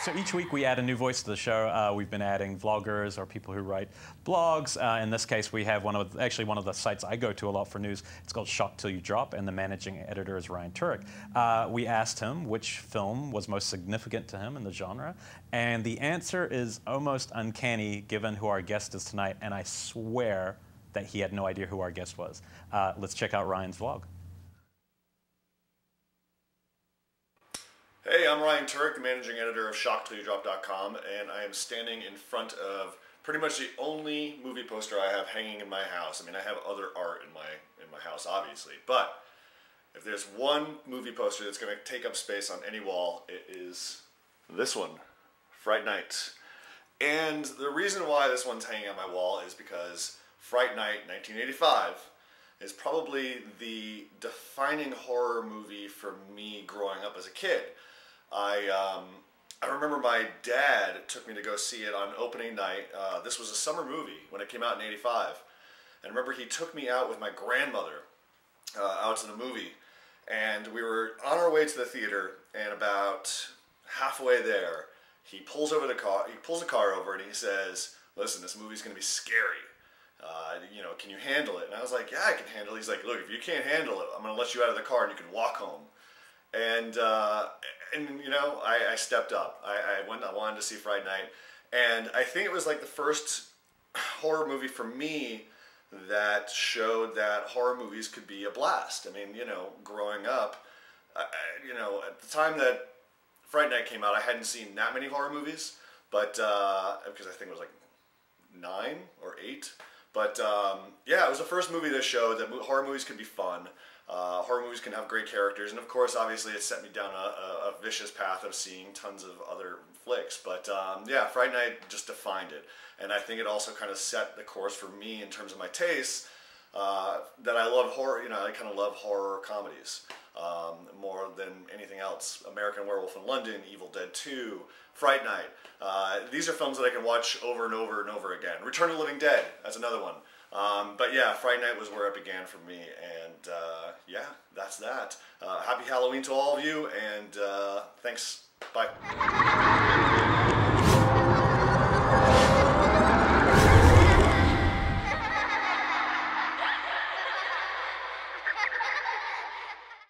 So each week we add a new voice to the show. We've been adding vloggers or people who write blogs. In this case, we have one of the sites I go to a lot for news. It's called Shock Till You Drop, and the managing editor is Ryan Turek. We asked him which film was most significant to him in the genre, and the answer is almost uncanny given who our guest is tonight, and I swear that he had no idea who our guest was. Let's check out Ryan's vlog. Hey, I'm Ryan Turek, the managing editor of ShockTillYouDrop.com, and I am standing in front of pretty much the only movie poster I have hanging in my house. I mean, I have other art in my house, obviously, but if there's one movie poster that's going to take up space on any wall, it is this one, Fright Night. And the reason why this one's hanging on my wall is because Fright Night 1985 is probably the defining horror movie for me growing up as a kid. I remember my dad took me to go see it on opening night. This was a summer movie when it came out in '85. And I remember he took me out with my grandmother out to the movie. And we were on our way to the theater, and about halfway there, he pulls the car over and he says, "Listen, this movie's going to be scary. You know, can you handle it?" And I was like, "Yeah, I can handle it." He's like, "Look, if you can't handle it, I'm going to let you out of the car and you can walk home." And you know, I stepped up. I wanted to see Fright Night, and I think it was like the first horror movie for me that showed that horror movies could be a blast. I mean, you know, growing up, you know, at the time that Fright Night came out, I hadn't seen that many horror movies, but because I think it was like 9 or 8. But yeah, it was the first movie that showed that horror movies could be fun. Horror movies can have great characters, and of course, obviously, it set me down a vicious path of seeing tons of other flicks. But yeah, Fright Night just defined it, and I think it also kind of set the course for me in terms of my tastes. That I love horror. You know, I kind of love horror comedies more than anything else. American Werewolf in London, Evil Dead 2, Fright Night. These are films that I can watch over and over and over again. Return of the Living Dead, that's another one. But yeah, Fright Night was where it began for me, and yeah, that's that. Happy Halloween to all of you, and thanks. Bye.